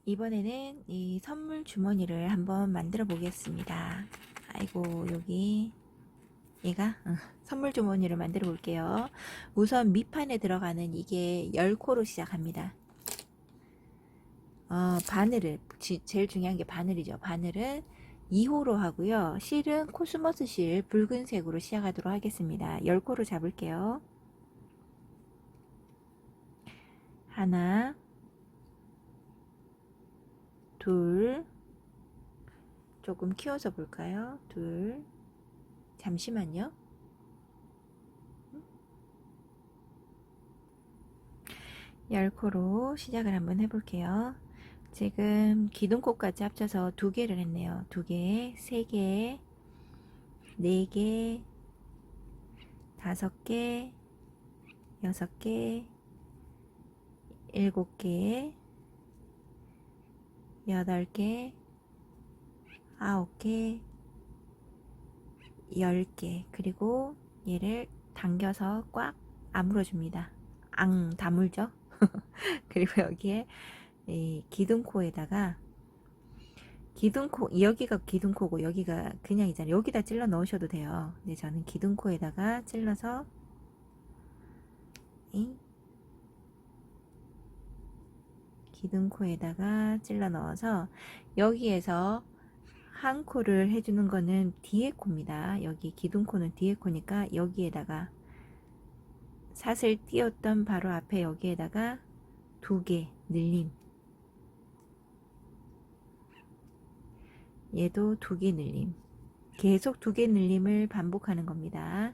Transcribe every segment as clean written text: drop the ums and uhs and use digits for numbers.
이번에는 이 선물 주머니를 한번 만들어 보겠습니다. 아이고, 여기 얘가 선물 주머니를 만들어 볼게요. 우선 밑판에 들어가는 이게 10코로 시작합니다. 바늘을 제일 중요한 게 바늘이죠. 바늘은 2호로 하고요. 실은 코스모스 실 붉은색으로 시작하도록 하겠습니다. 10코로 잡을게요. 하나, 둘, 조금 키워서 볼까요? 둘, 잠시만요. 10코로 시작을 한번 해볼게요. 지금 기둥코까지 합쳐서 2개를 했네요. 2개, 3개, 4개, 5개, 6개, 7개, 8개, 9개, 10개. 그리고 얘를 당겨서 꽉 아물어줍니다. 다물죠? 그리고 여기에 이 기둥코에다가 여기가 기둥코고 여기가 그냥이잖아요. 여기다 찔러 넣으셔도 돼요. 근데 저는 기둥코에다가 찔러서 기둥코에다가 찔러 넣어서 여기에서 한 코를 해주는 거는 뒤에 코입니다. 여기 기둥코는 뒤에 코니까 여기에다가 사슬 띄웠던 바로 앞에 여기에다가 2개 늘림, 얘도 2개 늘림, 계속 2개 늘림을 반복하는 겁니다.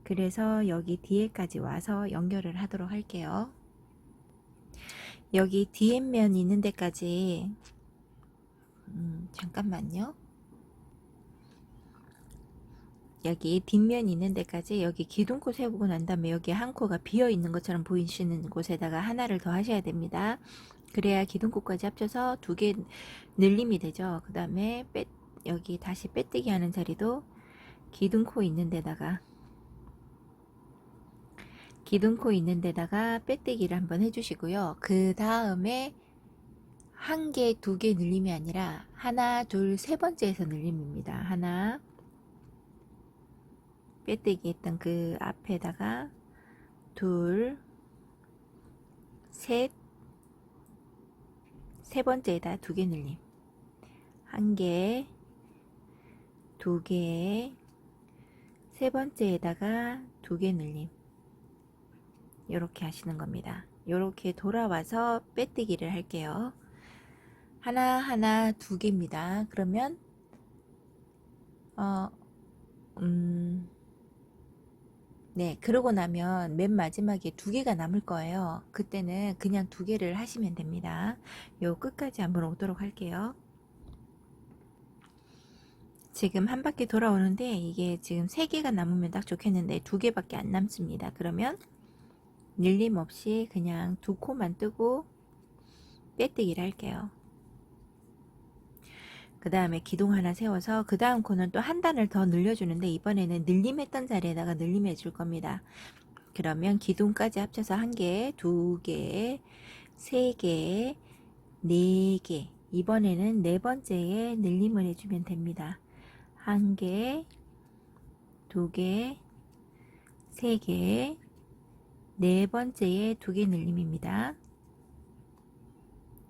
그래서 여기 뒤에까지 와서 연결을 하도록 할게요. 여기 뒤에면 있는 데까지 잠깐만요. 여기 뒷면 있는 데까지 여기 기둥코 세우고 난 다음에 여기 한 코가 비어 있는 것처럼 보이시는 곳에다가 하나를 더 하셔야 됩니다. 그래야 기둥코까지 합쳐서 2개 늘림이 되죠. 그 다음에 여기 다시 빼뜨기 하는 자리도 기둥코 있는 데다가 빼뜨기를 한번 해주시고요. 그 다음에 1개, 2개 늘림이 아니라 하나, 둘, 세 번째에서 늘림입니다. 하나, 빼뜨기 했던 그 앞에다가 둘, 셋, 세 번째에다 2개 늘림, 1개, 2개, 세 번째에다가 2개 늘림, 이렇게 하시는 겁니다. 이렇게 돌아와서 빼뜨기를 할게요. 하나 2개입니다. 그러면 네, 그러고 나면 맨 마지막에 2개가 남을 거예요. 그때는 그냥 2개를 하시면 됩니다. 요 끝까지 한번 오도록 할게요. 지금 한 바퀴 돌아오는데 이게 지금 3개가 남으면 딱 좋겠는데 2개밖에 안 남습니다. 그러면 늘림 없이 그냥 2코만 뜨고 빼뜨기를 할게요. 그 다음에 기둥 하나 세워서 그 다음 코는 또 한 단을 더 늘려주는데 이번에는 늘림했던 자리에다가 늘림해 줄 겁니다. 그러면 기둥까지 합쳐서 1개, 2개, 3개, 4개. 이번에는 네 번째에 늘림을 해주면 됩니다. 1개, 2개, 3개, 네 번째에 2개 늘림입니다.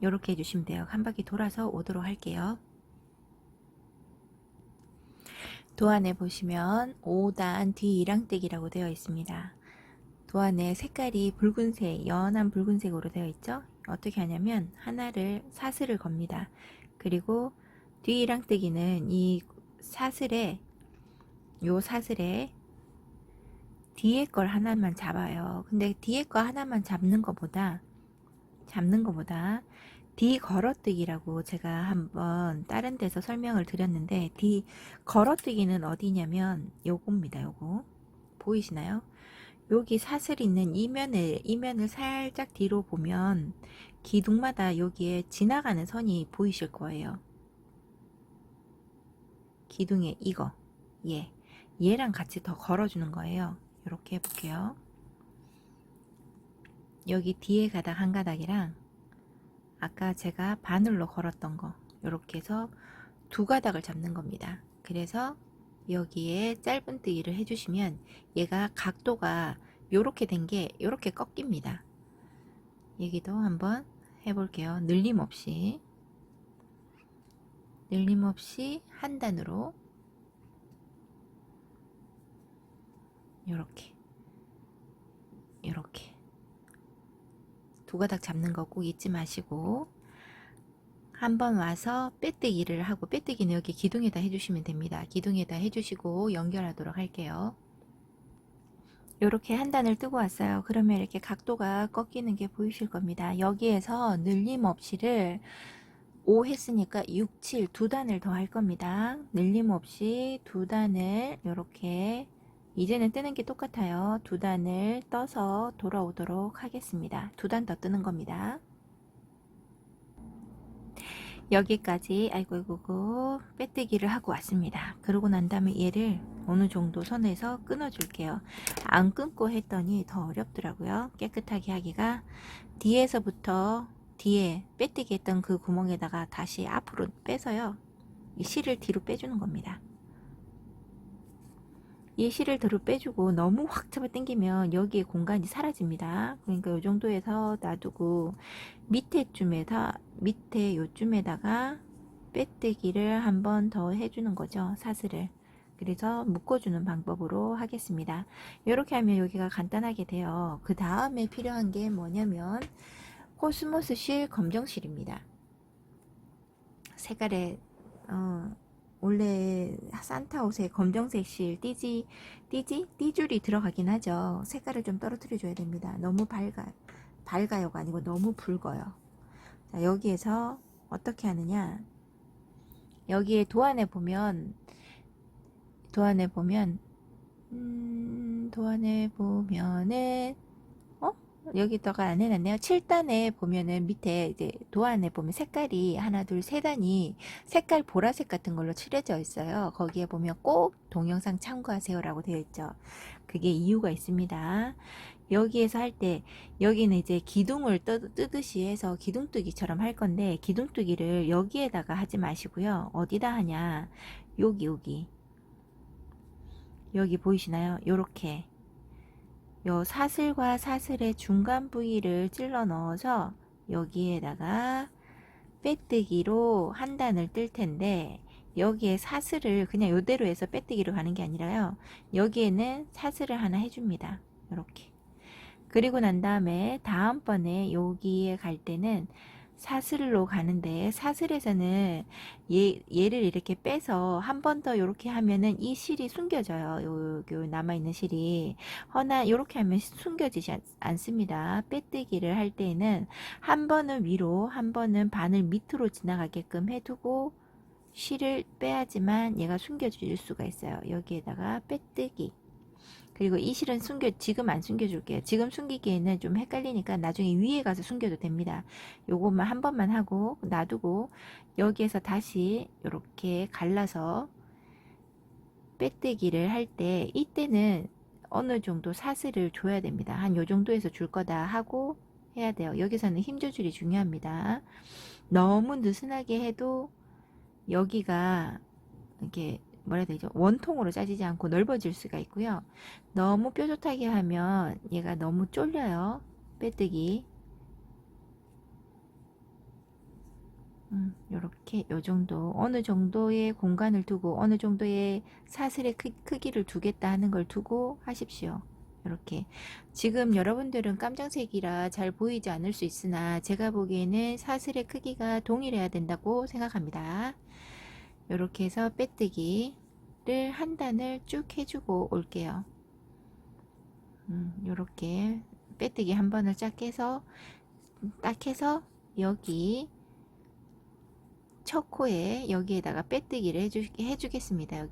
이렇게 해주시면 돼요. 한 바퀴 돌아서 오도록 할게요. 도안에 보시면 5단 뒤 1항떼기라고 되어 있습니다. 도안에 색깔이 붉은색, 연한 붉은색으로 되어 있죠. 어떻게 하냐면 하나를 사슬을 겁니다. 그리고 뒤 1항떼기는 이 사슬에 뒤에 걸 하나만 잡아요. 근데 뒤에 거 하나만 잡는 것보다 뒤 걸어뜨기라고 제가 한번 다른 데서 설명을 드렸는데 뒤 걸어뜨기는 어디냐면 요겁니다. 요거 보이시나요? 여기 사슬 있는 이면을 살짝 뒤로 보면 기둥마다 여기에 지나가는 선이 보이실 거예요. 기둥에 이거 얘랑 같이 더 걸어주는 거예요. 이렇게 해볼게요. 여기 뒤에 가닥 한 가닥이랑 아까 제가 바늘로 걸었던 거 이렇게 해서 두 가닥을 잡는 겁니다. 그래서 여기에 짧은뜨기를 해주시면 얘가 각도가 요렇게 된 게 요렇게 꺾입니다. 여기도 한번 해볼게요. 늘림 없이 한 단으로 요렇게 두 가닥 잡는 거 꼭 잊지 마시고 한번 와서 빼뜨기를 하고, 빼뜨기는 여기 기둥에다 해주시면 됩니다. 기둥에다 해주시고 연결하도록 할게요. 이렇게 한 단을 뜨고 왔어요. 그러면 이렇게 각도가 꺾이는 게 보이실 겁니다. 여기에서 늘림 없이를 5 했으니까 6, 7 두 단을 더 할 겁니다. 늘림 없이 두 단을 이렇게, 이제는 뜨는 게 똑같아요. 두 단을 떠서 돌아오도록 하겠습니다. 두 단 더 뜨는 겁니다. 여기까지 아이고 빼뜨기를 하고 왔습니다. 그러고 난 다음에 얘를 어느 정도 선에서 끊어 줄게요. 안 끊고 했더니 더 어렵더라고요. 깨끗하게 하기가. 뒤에서부터 뒤에 빼뜨기 했던 그 구멍에다가 다시 앞으로 빼서요, 이 실을 뒤로 빼주는 겁니다. 이 실을 뒤로 빼주고 너무 확 잡아 당기면 여기에 공간이 사라집니다. 그러니까 이 정도에서 놔두고 밑에 요쯤에다가 빼뜨기를 한 번 더 해주는 거죠. 사슬을. 그래서 묶어주는 방법으로 하겠습니다. 이렇게 하면 여기가 간단하게 돼요. 그 다음에 필요한 게 뭐냐면 코스모스 실 검정실입니다. 색깔에 원래 산타 옷에 검정색 실 띠줄이 들어가긴 하죠. 색깔을 좀 떨어뜨려 줘야 됩니다. 너무 밝아요가 아니고 너무 붉어요. 자, 여기에서 어떻게 하느냐, 여기에 도안에 보면은 여기다가 안 해놨네요. 7단에 보면은 밑에 이제 도안에 보면 색깔이 하나 둘 세 단이 색깔 보라색 같은 걸로 칠해져 있어요. 거기에 보면 꼭 동영상 참고하세요라고 되어 있죠. 그게 이유가 있습니다. 여기에서 할 때 여기는 이제 기둥을 뜨듯이 해서 기둥뜨기처럼 할 건데, 기둥뜨기를 여기에다가 하지 마시고요. 어디다 하냐, 여기 보이시나요? 요렇게 요 사슬과 사슬의 중간 부위를 찔러 넣어서 여기에다가 빼뜨기로 한 단을 뜰 텐데, 여기에 사슬을 그냥 요대로 해서 빼뜨기로 가는 게 아니라요, 여기에는 사슬을 하나 해줍니다. 이렇게. 그리고 난 다음에 다음번에 여기에 갈 때는 사슬로 가는데, 사슬에서는 얘를 이렇게 빼서 한 번 더 이렇게 하면은 이 실이 숨겨져요. 요 남아있는 실이. 허나 이렇게 하면 숨겨지지 않습니다. 빼뜨기를 할 때에는 한 번은 위로, 한 번은 바늘 밑으로 지나가게끔 해두고 실을 빼야지만 얘가 숨겨질 수가 있어요. 여기에다가 빼뜨기. 그리고 이 실은 지금 안 숨겨줄게요. 지금 숨기기에는 좀 헷갈리니까 나중에 위에 가서 숨겨도 됩니다. 요것만 한 번만 하고 놔두고, 여기에서 다시 이렇게 갈라서 빼뜨기를 할 때, 이때는 어느 정도 사슬을 줘야 됩니다. 한 요 정도에서 줄 거다 하고 해야 돼요. 여기서는 힘 조절이 중요합니다. 너무 느슨하게 해도 여기가 이렇게 뭐라 해야 되죠? 원통으로 짜지지 않고 넓어질 수가 있고요. 너무 뾰족하게 하면 얘가 너무 쫄려요. 빼뜨기. 요렇게 요 정도, 어느 정도의 공간을 두고 어느 정도의 사슬의 크기를 두겠다 하는 걸 두고 하십시오. 이렇게. 지금 여러분들은 깜장색이라 잘 보이지 않을 수 있으나 제가 보기에는 사슬의 크기가 동일해야 된다고 생각합니다. 이렇게 해서 빼뜨기를 한 단을 쭉 해주고 올게요. 이렇게 빼뜨기 한 번을 딱 해서 여기 첫 코에 여기에다가 빼뜨기를 해주겠습니다.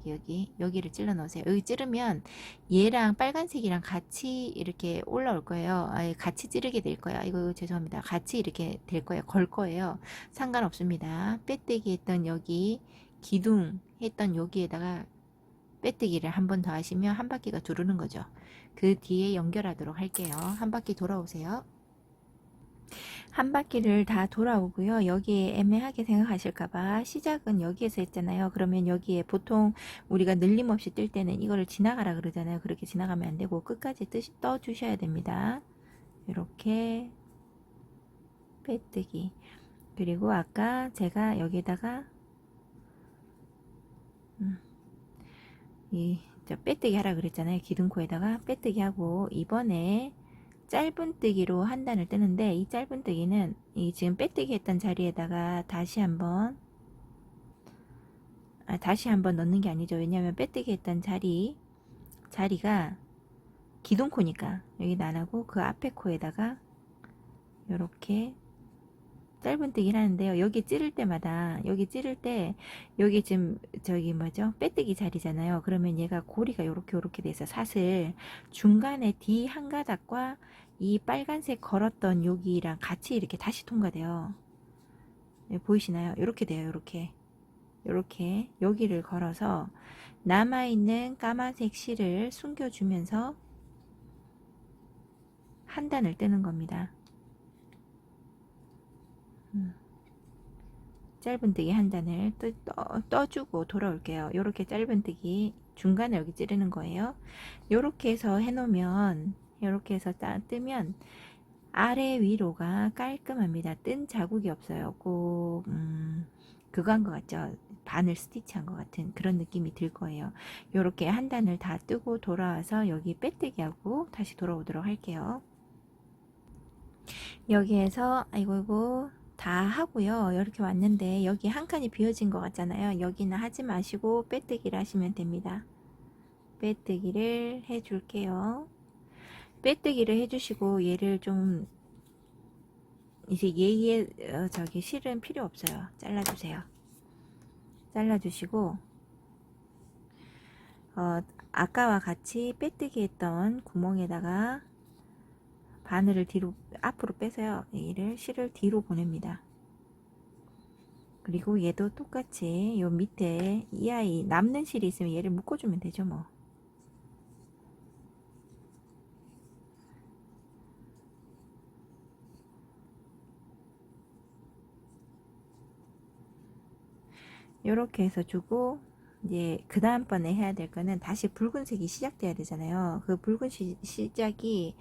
여기를 찔러 넣으세요. 여기 찌르면 얘랑 빨간색이랑 같이 이렇게 올라올 거예요. 같이 찌르게 될 거예요. 이거 죄송합니다. 같이 이렇게 될 거예요. 걸 거예요. 상관없습니다. 빼뜨기 했던 여기, 기둥 했던 여기에다가 빼뜨기를 한 번 더 하시면 한 바퀴가 두르는 거죠. 그 뒤에 연결하도록 할게요. 한 바퀴 돌아오세요. 한 바퀴를 다 돌아오고요. 여기에 애매하게 생각하실까봐 시작은 여기에서 했잖아요. 그러면 여기에 보통 우리가 늘림없이 뜰 때는 이거를 지나가라 그러잖아요. 그렇게 지나가면 안 되고 끝까지 떠 주셔야 됩니다. 이렇게 빼뜨기. 그리고 아까 제가 여기다가 저 빼뜨기 하라 그랬잖아요. 기둥코에다가 빼뜨기 하고 이번에 짧은뜨기로 한 단을 뜨는데 이 짧은뜨기는 이 지금 빼뜨기 했던 자리에다가 다시 한번 넣는 게 아니죠. 왜냐하면 빼뜨기 했던 자리가 기둥코니까 여기는 안 하고 그 앞에 코에다가 이렇게 짧은뜨기를 하는데요. 여기 찌를 때마다 여기 찌를 때 여기 지금 저기 뭐죠? 빼뜨기 자리잖아요. 그러면 얘가 고리가 요렇게 돼서 사슬 중간에 D 한 가닥과 이 빨간색 걸었던 여기랑 같이 이렇게 다시 통과돼요. 네, 보이시나요? 이렇게 돼요. 이렇게 여기를 걸어서 남아있는 까만색 실을 숨겨주면서 한 단을 뜨는 겁니다. 짧은뜨기 한 단을 떠주고 돌아올게요. 이렇게 짧은뜨기 중간에 여기 찌르는 거예요. 이렇게 해서 해놓으면 이렇게 해서 뜨면 아래 위로가 깔끔합니다. 뜬 자국이 없어요. 꼭 그거 한 것 같죠? 바늘 스티치한 것 같은 그런 느낌이 들 거예요. 이렇게 한 단을 다 뜨고 돌아와서 여기 빼뜨기 하고 다시 돌아오도록 할게요. 여기에서 아이고 다 하고요. 이렇게 왔는데 여기 한 칸이 비어진 것 같잖아요. 여기는 하지 마시고 빼뜨기를 하시면 됩니다. 빼뜨기를 해줄게요. 빼뜨기를 해주시고 얘를 좀 이제 얘의 저기 실은 필요 없어요. 잘라주세요. 잘라주시고 아까와 같이 빼뜨기 했던 구멍에다가 바늘을 뒤로 앞으로 빼서요. 얘를 실을 뒤로 보냅니다. 그리고 얘도 똑같이 요 밑에 이 아이 남는 실이 있으면 얘를 묶어주면 되죠 뭐. 요렇게 해서 주고 이제 그 다음번에 해야 될 거는 다시 붉은색이 시작돼야 되잖아요. 그 붉은 시작이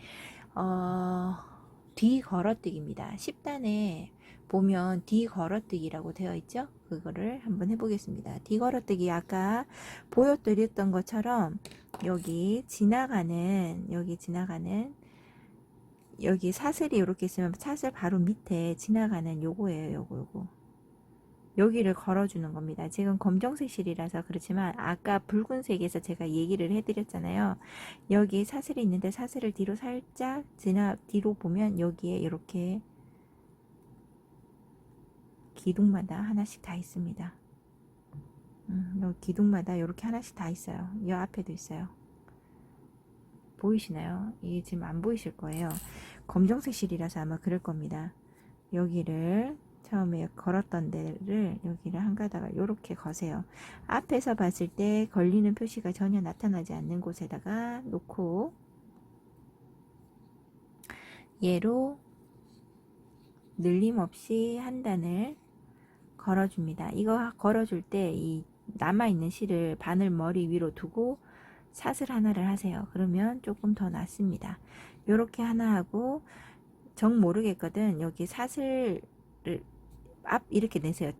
뒤 걸어뜨기입니다. 10단에 보면 뒤 걸어뜨기라고 되어 있죠. 그거를 한번 해보겠습니다. 뒤 걸어뜨기 아까 보여드렸던 것처럼 여기 지나가는 여기 사슬이 이렇게 있으면 사슬 바로 밑에 지나가는 요거예요. 요거 여기를 걸어주는 겁니다. 지금 검정색 실이라서 그렇지만 아까 붉은색에서 제가 얘기를 해드렸잖아요. 여기 사슬이 있는데 사슬을 뒤로 살짝 뒤로 보면 여기에 이렇게 기둥마다 하나씩 다 있습니다. 여기 기둥마다 이렇게 하나씩 다 있어요. 이 앞에도 있어요. 보이시나요? 이게 지금 안 보이실 거예요. 검정색 실이라서 아마 그럴 겁니다. 여기를 처음에 걸었던 데를 여기를 한 가닥을 이렇게 거세요. 앞에서 봤을 때 걸리는 표시가 전혀 나타나지 않는 곳에다가 놓고 얘로 늘림없이 한 단을 걸어줍니다. 이거 걸어줄 때 이 남아있는 실을 바늘 머리 위로 두고 사슬 하나를 하세요. 그러면 조금 더 낫습니다. 이렇게 하나 하고 정 모르겠거든. 여기 사슬을 이렇게 내세요.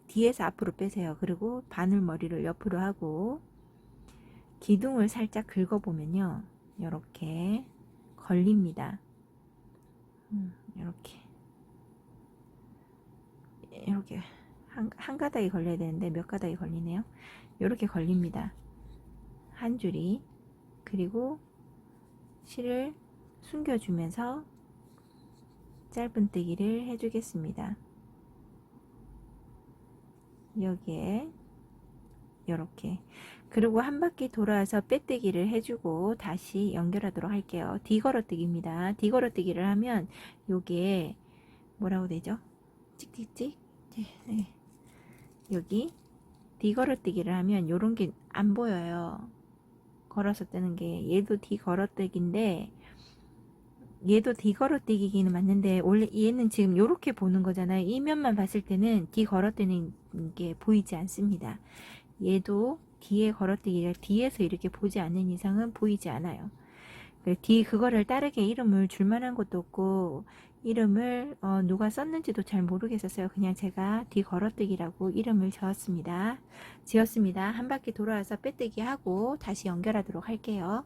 뒤에서 앞으로 빼세요. 그리고 바늘머리를 옆으로 하고 기둥을 살짝 긁어보면요. 이렇게 걸립니다. 이렇게 한 가닥이 걸려야 되는데 몇 가닥이 걸리네요. 이렇게 걸립니다. 한 줄이. 그리고 실을 숨겨주면서 짧은뜨기를 해주겠습니다. 여기에 이렇게 그리고 한 바퀴 돌아서 빼뜨기를 해주고 다시 연결하도록 할게요. 뒤걸어뜨기입니다. 뒤걸어뜨기를 하면 요게 뭐라고 되죠? 찍찍찍 네. 여기 뒤걸어뜨기를 하면 요런 게 안 보여요. 걸어서 뜨는 게 얘도 뒤걸어뜨기인데 얘도 D 걸어뛰기기는 맞는데 원래 얘는 지금 요렇게 보는 거잖아요. 이 면만 봤을 때는 D 걸어뛰는 게 보이지 않습니다. 얘도 D에 걸어뛰기가 D에서 이렇게 보지 않는 이상은 보이지 않아요. D 그거를 따르게 이름을 줄 만한 것도 없고 이름을 누가 썼는지도 잘 모르겠었어요. 그냥 제가 D 걸어뛰기라고 이름을 지었습니다. 한 바퀴 돌아와서 빼뜨기 하고 다시 연결하도록 할게요.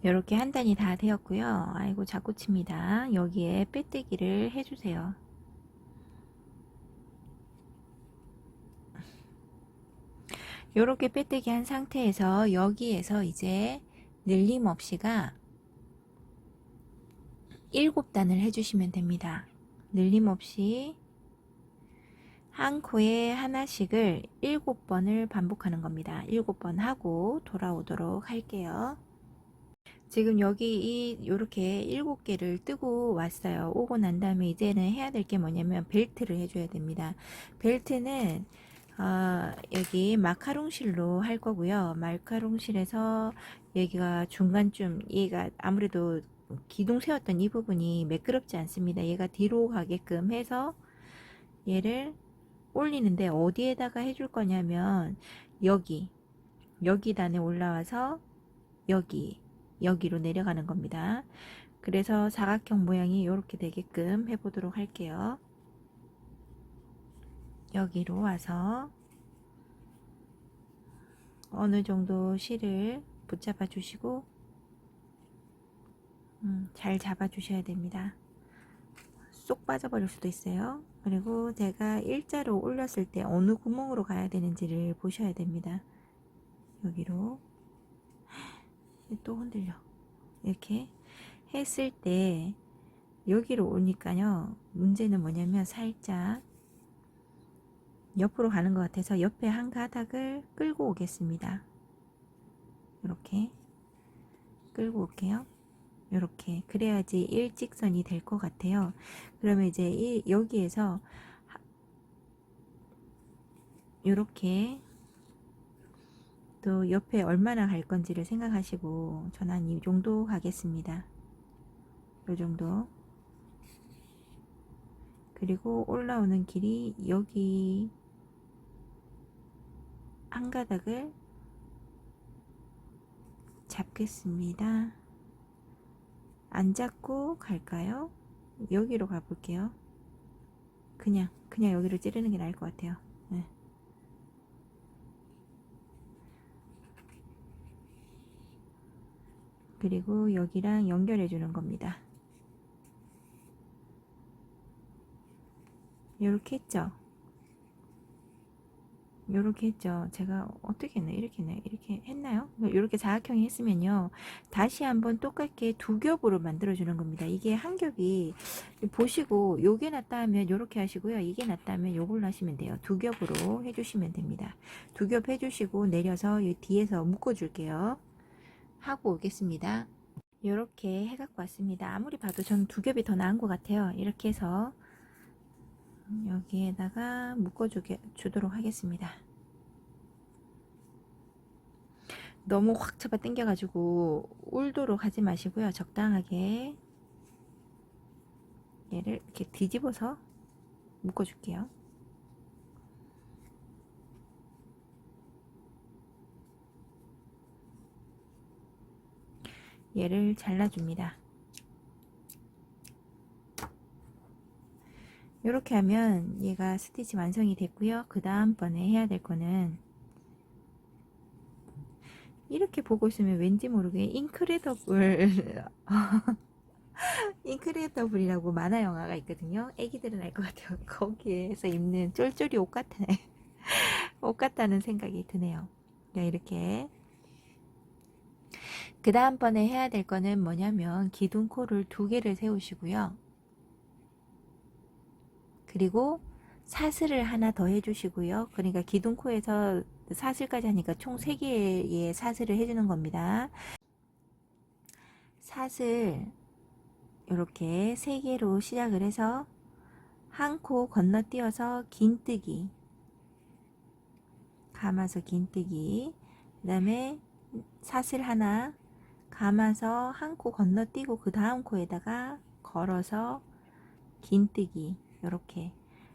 이렇게 한 단이 다 되었고요. 아이고 자꾸 칩니다. 여기에 빼뜨기를 해주세요. 이렇게 빼뜨기 한 상태에서 여기에서 이제 늘림없이가 7단을 해주시면 됩니다. 늘림없이 한 코에 하나씩을 7번을 반복하는 겁니다. 7번 하고 돌아오도록 할게요. 지금 여기 요렇게 7개를 뜨고 왔어요. 오고 난 다음에 이제는 해야 될 게 뭐냐면 벨트를 해줘야 됩니다. 벨트는 여기 마카롱실로 할 거고요. 마카롱실에서 여기가 중간쯤 얘가 아무래도 기둥 세웠던 이 부분이 매끄럽지 않습니다. 얘가 뒤로 가게끔 해서 얘를 올리는데 어디에다가 해줄 거냐면 여기 단에 올라와서 여기로 내려가는 겁니다. 그래서 사각형 모양이 이렇게 되게끔 해보도록 할게요. 여기로 와서 어느 정도 실을 붙잡아 주시고 잘 잡아 주셔야 됩니다. 쏙 빠져버릴 수도 있어요. 그리고 제가 일자로 올렸을 때 어느 구멍으로 가야 되는지를 보셔야 됩니다. 여기로 또 흔들려. 이렇게 했을 때 여기로 오니까요. 문제는 뭐냐면 살짝 옆으로 가는 것 같아서 옆에 한 가닥을 끌고 오겠습니다. 이렇게 끌고 올게요. 이렇게 그래야지 일직선이 될 것 같아요. 그러면 이제 여기에서 이렇게 또 옆에 얼마나 갈 건지를 생각하시고 저는 이 정도 가겠습니다. 이 정도. 그리고 올라오는 길이 여기 한 가닥을 잡겠습니다. 안 잡고 갈까요? 여기로 가볼게요. 그냥 여기를 찌르는 게 나을 것 같아요. 네. 그리고 여기랑 연결해 주는 겁니다. 이렇게 했죠. 요렇게 했죠. 제가 어떻게 했나요? 이렇게 했나요? 이렇게 사각형이 했으면요. 다시 한번 똑같게 두 겹으로 만들어 주는 겁니다. 이게 한 겹이 보시고 요게 낫다 하면 요렇게 하시고요. 이게 낫다 하면 요걸로 하시면 돼요. 두 겹으로 해주시면 됩니다. 두 겹 해주시고 내려서 이 뒤에서 묶어 줄게요. 하고 오겠습니다. 요렇게 해갖고 왔습니다. 아무리 봐도 저는 두 겹이 더 나은 것 같아요. 이렇게 해서 여기에다가 묶어주도록 하겠습니다. 너무 확 잡아 당겨가지고 울도록 하지 마시고요. 적당하게 얘를 이렇게 뒤집어서 묶어줄게요. 얘를 잘라줍니다. 이렇게 하면 얘가 스티치 완성이 됐고요. 그 다음번에 해야 될 거는 이렇게 보고 있으면 왠지 모르게 인크레더블이라고 만화 영화가 있거든요. 애기들은 알 것 같아요. 거기에서 입는 쫄쫄이 옷 같네. 옷 같다는 생각이 드네요. 이렇게 그 다음번에 해야 될 거는 뭐냐면 기둥코를 2개를 세우시고요. 그리고 사슬을 하나 더 해주시고요. 그러니까 기둥코에서 사슬까지 하니까 총 3개의 사슬을 해주는 겁니다. 사슬 이렇게 3개로 시작을 해서 한 코 건너뛰어서 긴뜨기 감아서 긴뜨기 그 다음에 사슬 하나 감아서 한 코 건너뛰고 그 다음 코에다가 걸어서 긴뜨기. 요렇게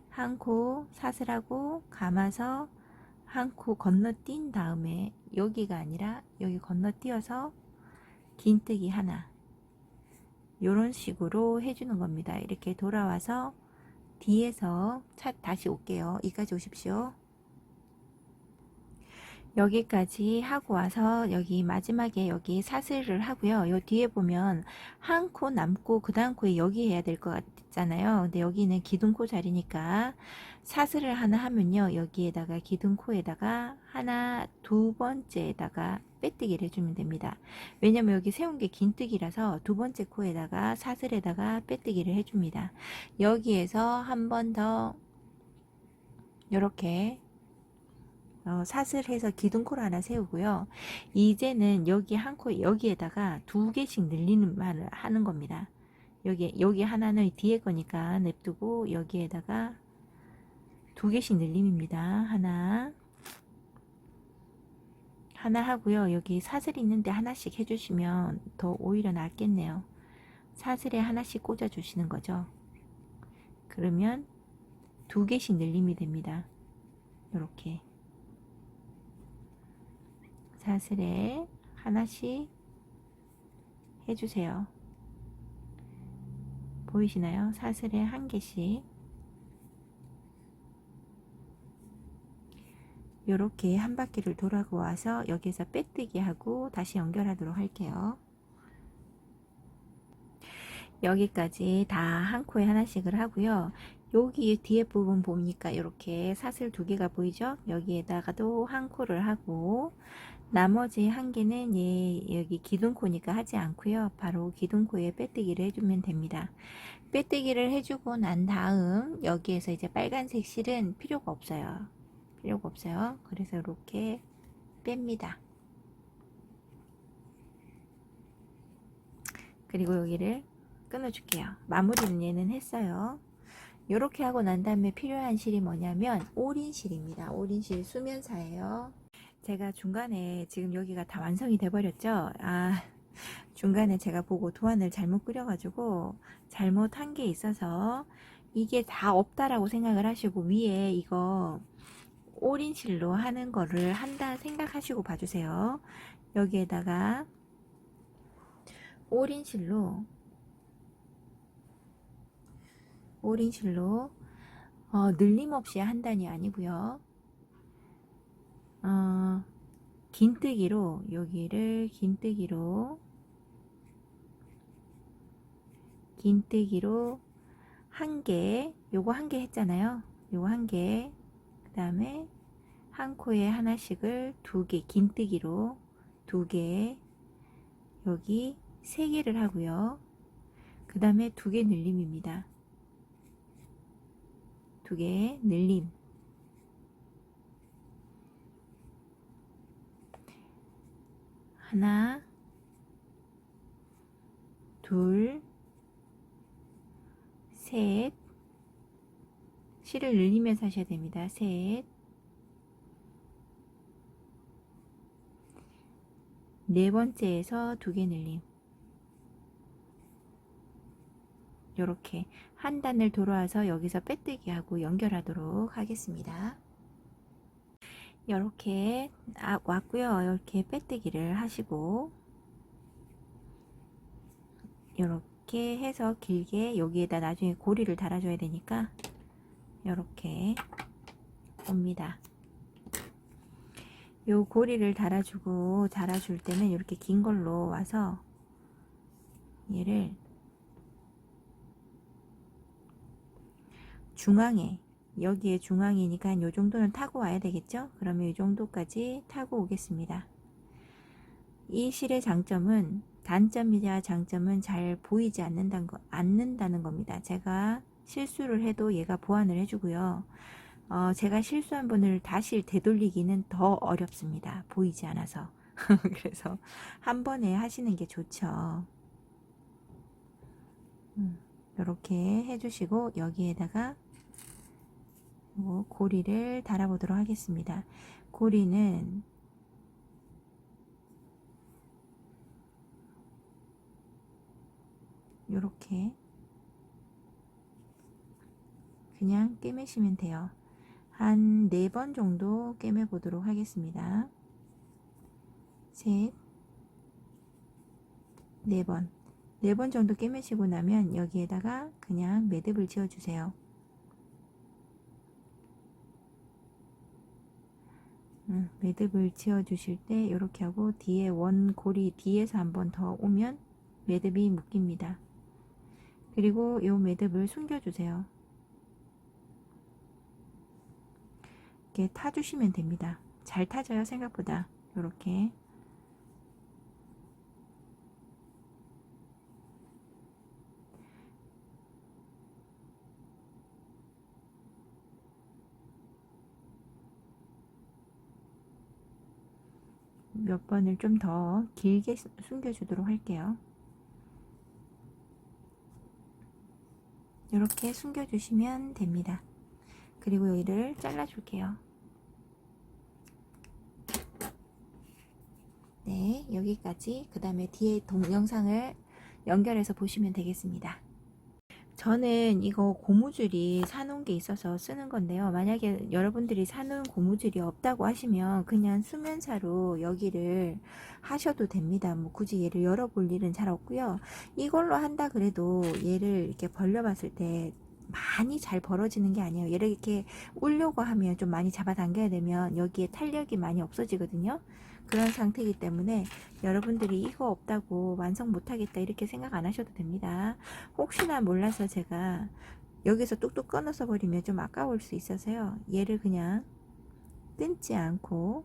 한 코 사슬하고 감아서 한 코 건너뛴 다음에 여기가 아니라 여기 건너뛰어서 긴뜨기 하나. 요런 식으로 해주는 겁니다. 이렇게 돌아와서 뒤에서 다시 올게요. 여기까지 오십시오. 여기까지 하고 와서 여기 마지막에 여기 사슬을 하고요. 요 뒤에 보면 한 코 남고 그 다음 코에 여기 해야 될 것 같잖아요. 근데 여기는 기둥코 자리니까 사슬을 하나 하면요. 여기에다가 기둥코에다가 하나 두 번째에다가 빼뜨기를 해주면 됩니다. 왜냐면 여기 세운 게 긴뜨기라서 두 번째 코에다가 사슬에다가 빼뜨기를 해줍니다. 여기에서 한 번 더 이렇게 사슬해서 기둥코를 하나 세우고요. 이제는 여기 한 코 여기에다가 두 개씩 늘리는 말을 하는 겁니다. 여기 하나는 뒤에 거니까 냅두고 여기에다가 두 개씩 늘림입니다. 하나 하고요. 여기 사슬 있는데 하나씩 해주시면 더 오히려 낫겠네요. 사슬에 하나씩 꽂아 주시는 거죠. 그러면 두 개씩 늘림이 됩니다. 이렇게 사슬에 하나씩 해주세요. 보이시나요? 사슬에 한 개씩 이렇게 한 바퀴를 돌아고 와서 여기서 빼뜨기 하고 다시 연결하도록 할게요. 여기까지 다 한 코에 하나씩을 하고요. 여기 뒤에 부분 보니까 이렇게 사슬 두 개가 보이죠? 여기에다가도 한 코를 하고 나머지 한 개는 여기 기둥코니까 하지 않고요. 바로 기둥코에 빼뜨기를 해주면 됩니다. 빼뜨기를 해주고 난 다음 여기에서 이제 빨간색 실은 필요가 없어요. 그래서 이렇게 뺍니다. 그리고 여기를 끊어줄게요. 마무리는 얘는 했어요. 이렇게 하고 난 다음에 필요한 실이 뭐냐면 올인실입니다. 올인실 수면사예요. 제가 중간에 지금 여기가 다 완성이 돼 버렸죠. 중간에 제가 보고 도안을 잘못 그려가지고 잘못한 게 있어서 이게 다 없다라고 생각을 하시고 위에 이거 올인실로 하는 거를 한다 생각하시고 봐주세요. 여기에다가 올인실로 늘림 없이 한 단이 아니고요. 긴뜨기로 여기를 긴뜨기로 한 개, 요거 한 개 했잖아요. 요거 한 개, 그 다음에 한 코에 하나씩을 두 개, 긴뜨기로 두 개, 여기 세 개를 하고요. 그 다음에 두 개 늘림입니다. 두 개 늘림. 하나, 둘, 셋. 실을 늘리면서 하셔야 됩니다. 셋. 네 번째에서 두 개 늘림. 요렇게 한 단을 돌아와서 여기서 빼뜨기 하고 연결하도록 하겠습니다. 요렇게 왔고요. 이렇게 빼뜨기를 하시고 요렇게 해서 길게 여기에다 나중에 고리를 달아줘야 되니까 요렇게 옵니다. 요 고리를 달아줄 때는 이렇게 긴 걸로 와서 얘를 중앙에, 여기에 중앙이니까 요 정도는 타고 와야 되겠죠? 그러면 이 정도까지 타고 오겠습니다. 이 실의 단점이자 장점은 잘 보이지 않는다는 겁니다. 제가 실수를 해도 얘가 보완을 해주고요. 제가 실수한 분을 다시 되돌리기는 더 어렵습니다. 보이지 않아서. 그래서 한 번에 하시는 게 좋죠. 이렇게 해주시고 여기에다가 고리를 달아보도록 하겠습니다. 고리는 요렇게 그냥 꿰매시면 돼요. 한 4번 정도 꿰매 보도록 하겠습니다. 셋, 4번. 4번 정도 꿰매시고 나면 여기에다가 그냥 매듭을 지어 주세요. 매듭을 지어 주실 때 이렇게 하고 뒤에 원고리 뒤에서 한 번 더 오면 매듭이 묶입니다. 그리고 이 매듭을 숨겨 주세요. 이렇게 타주시면 됩니다. 잘 타져요, 생각보다. 이렇게 몇 번을 좀 더 길게 숨겨 주도록 할게요. 이렇게 숨겨 주시면 됩니다. 그리고 여기를 잘라 줄게요. 네, 여기까지. 그 다음에 뒤에 동영상을 연결해서 보시면 되겠습니다. 저는 이거 고무줄이 사놓은 게 있어서 쓰는 건데요. 만약에 여러분들이 사놓은 고무줄이 없다고 하시면 그냥 수면사로 여기를 하셔도 됩니다. 뭐 굳이 얘를 열어볼 일은 잘 없고요. 이걸로 한다 그래도 얘를 이렇게 벌려봤을 때 많이 잘 벌어지는 게 아니에요. 얘를 이렇게 울려고 하면 좀 많이 잡아당겨야 되면 여기에 탄력이 많이 없어지거든요. 그런 상태이기 때문에 여러분들이 이거 없다고 완성 못하겠다 이렇게 생각 안 하셔도 됩니다. 혹시나 몰라서 제가 여기서 뚝뚝 끊어서 버리면 좀 아까울 수 있어서요. 얘를 그냥 끊지 않고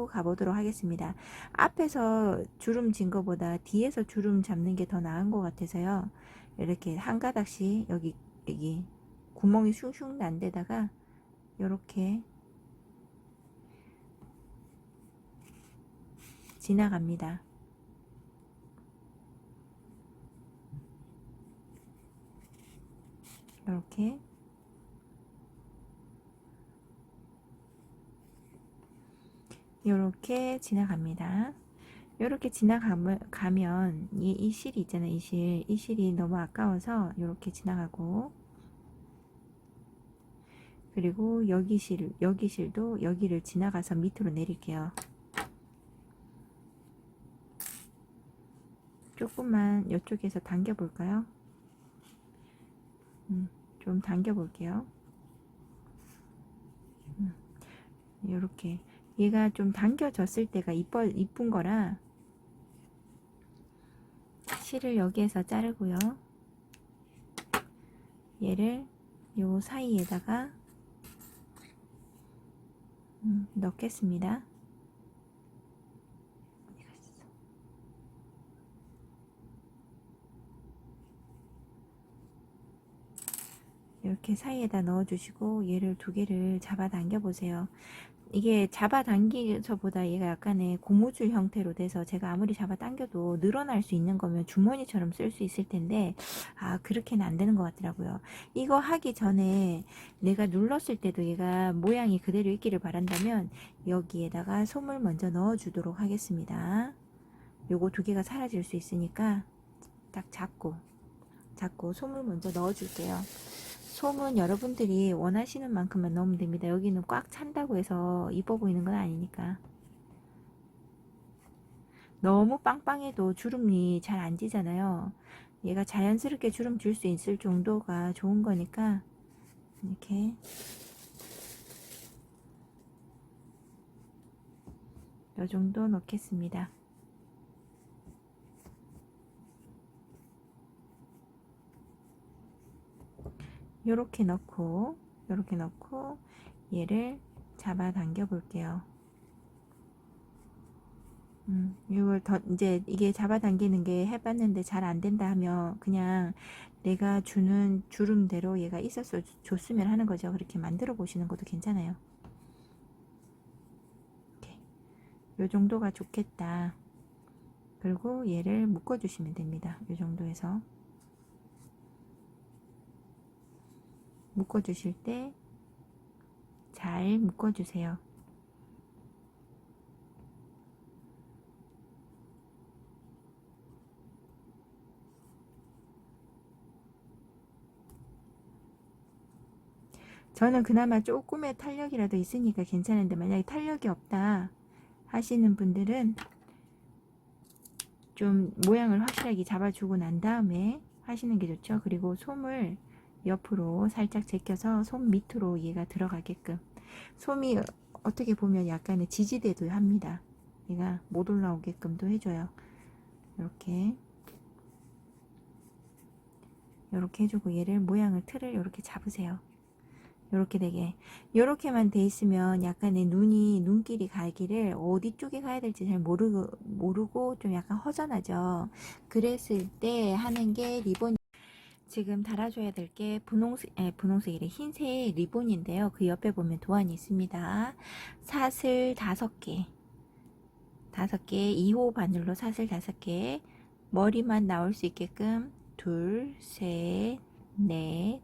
가보도록 하겠습니다. 앞에서 주름 진 거보다 뒤에서 주름 잡는 게 더 나은 것 같아서요. 이렇게 한 가닥씩 여기 구멍이 슝슝 난 데다가 이렇게 지나갑니다. 이렇게 지나갑니다. 이렇게 지나가면 이 실이 있잖아요. 이 실이 너무 아까워서 이렇게 지나가고, 그리고 여기 실도 여기를 지나가서 밑으로 내릴게요. 조금만 이쪽에서 당겨 볼까요? 좀 당겨 볼게요. 이렇게 얘가 좀 당겨졌을 때가 이쁜 거라 실을 여기에서 자르고요. 얘를 요 사이에다가 넣겠습니다. 이렇게 사이에다 넣어주시고 얘를 두 개를 잡아 당겨 보세요. 이게 잡아 당기서보다 얘가 약간의 고무줄 형태로 돼서 제가 아무리 잡아 당겨도 늘어날 수 있는 거면 주머니처럼 쓸 수 있을 텐데 그렇게는 안 되는 것 같더라고요. 이거 하기 전에 내가 눌렀을 때도 얘가 모양이 그대로 있기를 바란다면 여기에다가 솜을 먼저 넣어 주도록 하겠습니다. 요거 두 개가 사라질 수 있으니까 딱 잡고 솜을 먼저 넣어 줄게요. 솜은 여러분들이 원하시는 만큼만 넣으면 됩니다. 여기는 꽉 찬다고 해서 이뻐 보이는 건 아니니까. 너무 빵빵해도 주름이 잘 안 지잖아요. 얘가 자연스럽게 주름 줄 수 있을 정도가 좋은 거니까 이렇게 이 정도 넣겠습니다. 요렇게 넣고 얘를 잡아 당겨 볼게요. 이걸 이제 이게 잡아당기는 게 해봤는데 잘 안 된다 하면 그냥 내가 주는 주름대로 얘가 있었어 줬으면 하는 거죠. 그렇게 만들어 보시는 것도 괜찮아요. 이렇게 요 정도가 좋겠다. 그리고 얘를 묶어 주시면 됩니다. 요 정도에서 묶어 주실 때 잘 묶어 주세요. 저는 그나마 조금의 탄력이라도 있으니까 괜찮은데, 만약에 탄력이 없다 하시는 분들은 좀 모양을 확실하게 잡아주고 난 다음에 하시는 게 좋죠. 그리고 솜을 옆으로 살짝 제껴서 솜 밑으로 얘가 들어가게끔, 솜이 어떻게 보면 약간의 지지대도 합니다. 얘가 못 올라오게끔도 해줘요. 이렇게 해주고, 얘를 모양을 틀을 이렇게 잡으세요. 이렇게 되게, 이렇게만 돼 있으면 약간의 눈길이 가기를 어디 쪽에 가야 될지 잘 모르고 좀 약간 허전하죠. 그랬을 때 하는 게 리본, 지금 달아줘야 될 게 분홍색이래, 흰색 리본인데요. 그 옆에 보면 도안이 있습니다. 사슬 5개, 2호 바늘로 사슬 5개, 머리만 나올 수 있게끔 둘, 셋, 넷,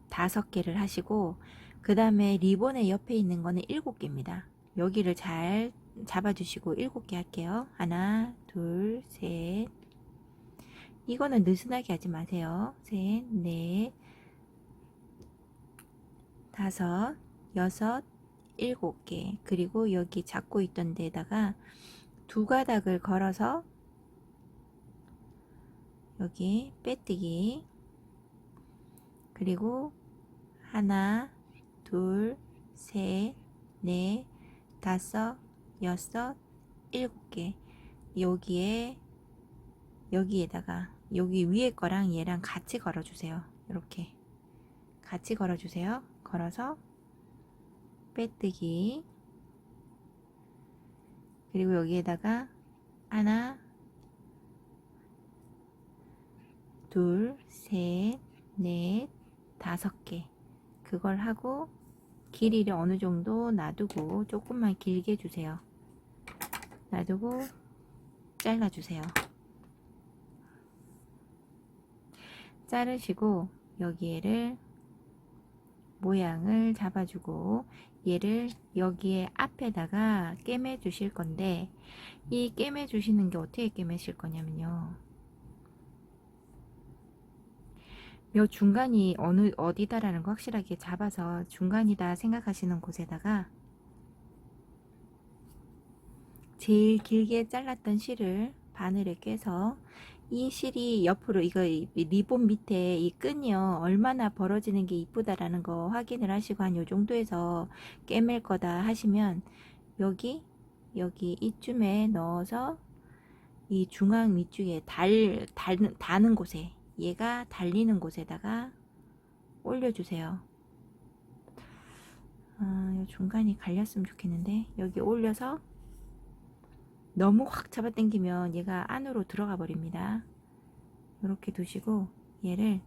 5개를 하시고, 그 다음에 리본의 옆에 있는 거는 7개입니다. 여기를 잘 잡아주시고 7개 할게요. 하나, 둘, 셋. 이거는 느슨하게 하지 마세요. 셋, 넷, 5, 6, 7개. 그리고 여기 잡고 있던 데다가 2가닥을 걸어서 여기 빼뜨기, 그리고 하나, 둘, 셋, 넷, 5, 6, 7개. 여기에다가 여기 위에 거랑 얘랑 같이 걸어주세요. 이렇게 같이 걸어주세요. 걸어서 빼뜨기, 그리고 여기에다가 하나, 둘, 셋, 넷, 5개. 그걸 하고 길이를 어느 정도 놔두고 조금만 길게 주세요. 놔두고 잘라주세요. 자르시고 여기에를 모양을 잡아주고, 얘를 여기에 앞에다가 꿰매 주실 건데, 이 꿰매 주시는 게 어떻게 꿰매실 거냐면요, 요 중간이 어디다라는 거 확실하게 잡아서 중간이다 생각하시는 곳에다가 제일 길게 잘랐던 실을 바늘에 꿰서, 이 실이 옆으로, 이거 리본 밑에 이 끈이요 얼마나 벌어지는 게 이쁘다라는 거 확인을 하시고, 한 요 정도에서 꿰맬 거다 하시면 여기 이쯤에 넣어서 이 중앙 위쪽에 닿는 곳에, 얘가 달리는 곳에다가 올려주세요. 요 중간이 갈렸으면 좋겠는데, 여기 올려서 너무 확 잡아당기면 얘가 안으로 들어가 버립니다. 이렇게 두시고 얘를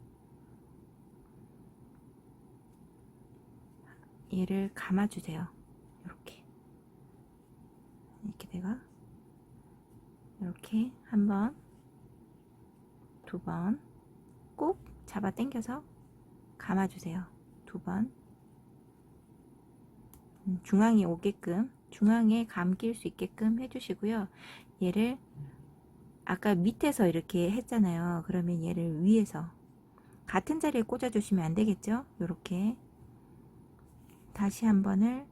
감아주세요. 이렇게 내가 이렇게 한 번, 2번 꼭 잡아 당겨서 감아주세요. 2번, 중앙에 오게끔, 중앙에 감길 수 있게끔 해주시고요. 얘를 아까 밑에서 이렇게 했잖아요. 그러면 얘를 위에서 같은 자리에 꽂아 주시면 안 되겠죠? 이렇게 다시 한 번을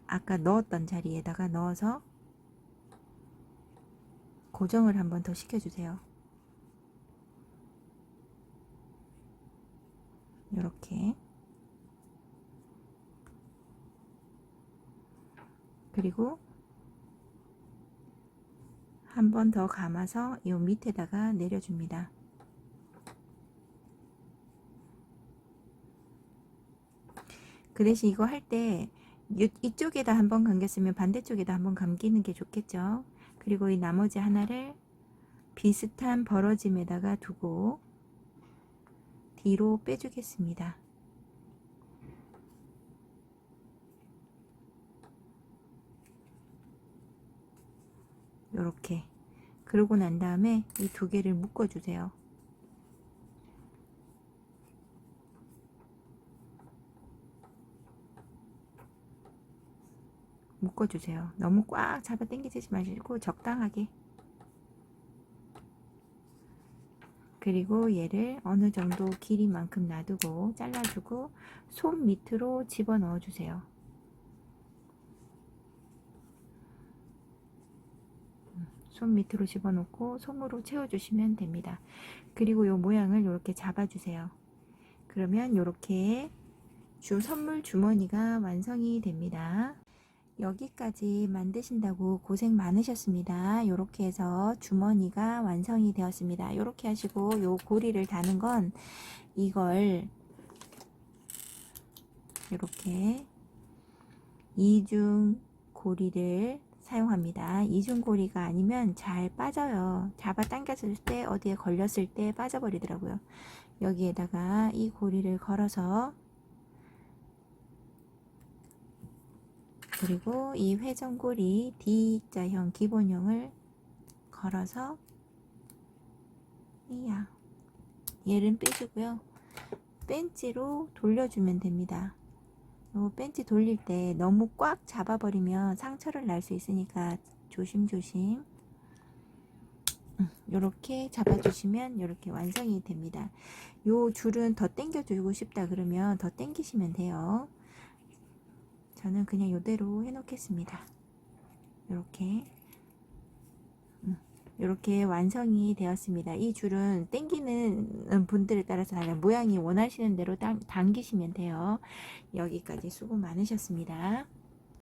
아까 넣었던 자리에다가 넣어서 고정을 한 번 더 시켜주세요. 이렇게. 그리고 한 번 더 감아서 이 밑에다가 내려줍니다. 그 대신 이거 할 때 이쪽에다 한번 감겼으면 반대쪽에다 한번 감기는 게 좋겠죠. 그리고 이 나머지 하나를 비슷한 벌어짐에다가 두고 뒤로 빼주겠습니다. 요렇게. 그러고 난 다음에 이 2개를 묶어 주세요. 묶어주세요. 너무 꽉 잡아 당기지 마시고 적당하게. 그리고 얘를 어느 정도 길이만큼 놔두고 잘라주고 손 밑으로 집어넣어 주세요. 손 밑으로 집어넣고 솜으로 채워주시면 됩니다. 그리고 이 모양을 이렇게 잡아주세요. 그러면 이렇게 선물 주머니가 완성이 됩니다. 여기까지 만드신다고 고생 많으셨습니다. 이렇게 해서 주머니가 완성이 되었습니다. 이렇게 하시고 요 고리를 다는 건 이걸 이렇게 이중 고리를 사용합니다. 이중 고리가 아니면 잘 빠져요. 잡아 당겼을 때 어디에 걸렸을 때 빠져버리더라고요. 여기에다가 이 고리를 걸어서 그리고 이 회전고리 D자형 기본형을 걸어서 얘를 빼주고요. 벤치로 돌려주면 됩니다. 벤치 돌릴 때 너무 꽉 잡아버리면 상처를 날 수 있으니까 조심조심 이렇게 잡아주시면 이렇게 완성이 됩니다. 요 줄은 더 당겨주고 싶다 그러면 더 당기시면 돼요. 저는 그냥 이대로 해놓겠습니다. 이렇게 완성이 되었습니다. 이 줄은 당기는 분들에 따라서 달라요. 모양이 원하시는 대로 당기시면 돼요. 여기까지 수고 많으셨습니다.